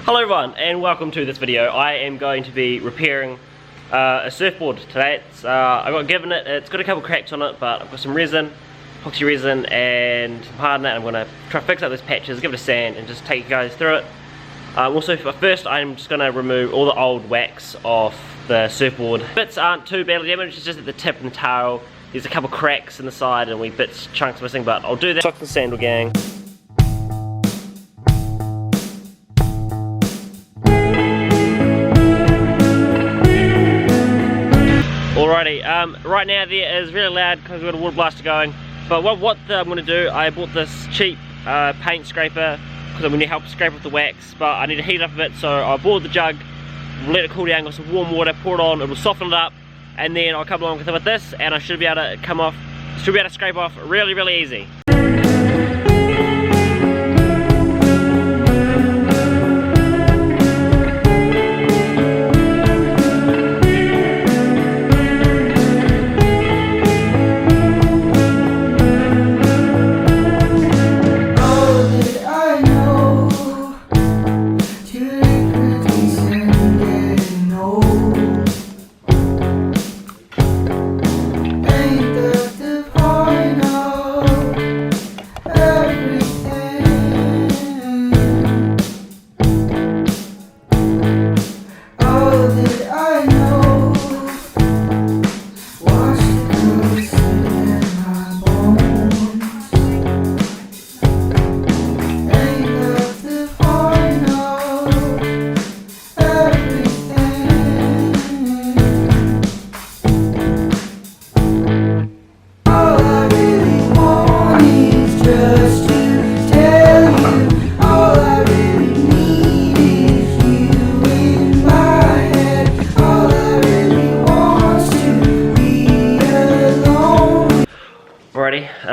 Hello everyone and welcome to this video. I am going to be repairing a surfboard today. I got given it, it's got a couple cracks on it, but I've got some resin, epoxy resin and some hardener, and I'm going to try to fix up those patches, give it a sand and just take you guys through it. Also, first I'm just going to remove all the old wax off the surfboard. Bits aren't too badly damaged, it's just at the tip and the tail. There's a couple cracks in the side and wee bits, chunks missing, but I'll do that. Sock the sandal gang. Alrighty, right now there is really loud because we've got a water blaster going, but what I'm going to do, I bought this cheap paint scraper because I'm going to help scrape off the wax, but I need to heat it up a bit, so I boiled the jug, let it cool down with some warm water, pour it on, it will soften it up, and then I'll come along with this and I should be able to scrape off really easy.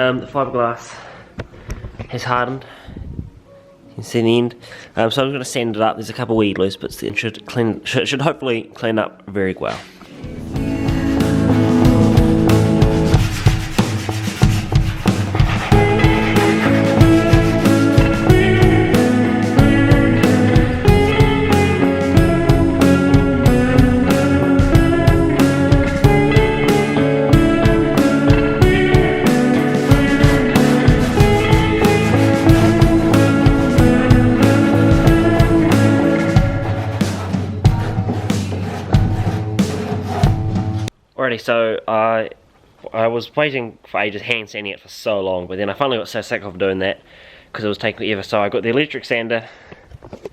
The fiberglass has hardened. You can see the end. So I'm going to sand it up. There's a couple wee loose bits that should hopefully clean up very well. Alrighty, so I was waiting for ages, hand sanding it for so long, but then I finally got so sick of doing that because it was taking forever. So I got the electric sander, as you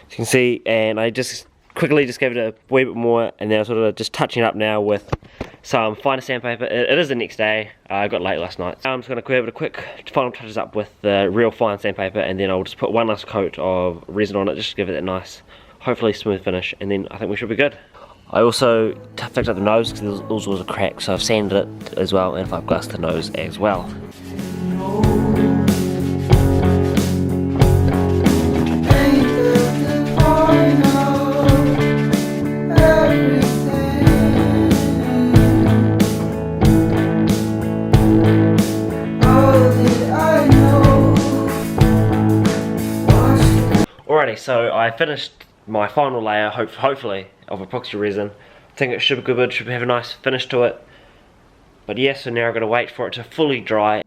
can see, and I just quickly gave it a wee bit more, and then I'm sort of just touching it up now with some finer sandpaper. It is the next day. I got late last night. So I'm just going to give it a quick final touches up with the real fine sandpaper, and then I'll just put one last coat of resin on it just to give it that nice, hopefully smooth finish, and then I think we should be good. I also fixed up the nose because there was a crack, so I've sanded it as well and fiberglassed the nose as well. Alrighty, so I finished my final layer, hopefully, of epoxy resin. I think it should be good, should have a nice finish to it. But yes, so now I've got to wait for it to fully dry.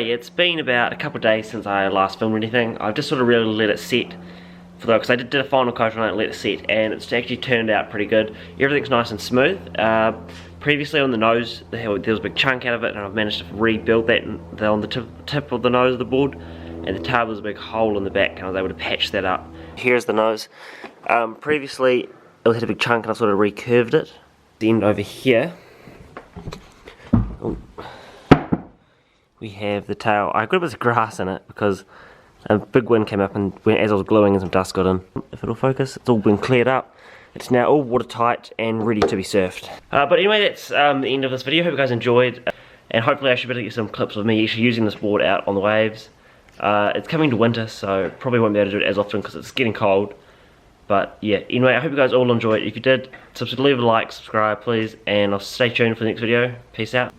It's been about a couple of days since I last filmed anything. I've just sort of really let it set for because I did a final coat on it and let it set, and it's actually turned out pretty good. Everything's nice and smooth. Previously on the nose there was a big chunk out of it, and I've managed to rebuild that on the tip of the nose of the board, and the tail was a big hole in the back, and I was able to patch that up. Here's the nose. Previously it had a big chunk and I sort of recurved it. The end over here. Oh. We have the tail. I got a bit of grass in it because a big wind came up, and as I was gluing, some dust got in. If it'll focus, it's all been cleared up. It's now all watertight and ready to be surfed. But anyway, that's the end of this video. Hope you guys enjoyed, and hopefully I should be able to get some clips of me actually using this board out on the waves. It's coming to winter, so probably won't be able to do it as often because it's getting cold. But yeah, anyway, I hope you guys all enjoyed. If you did, leave a like, subscribe please, and I'll stay tuned for the next video. Peace out.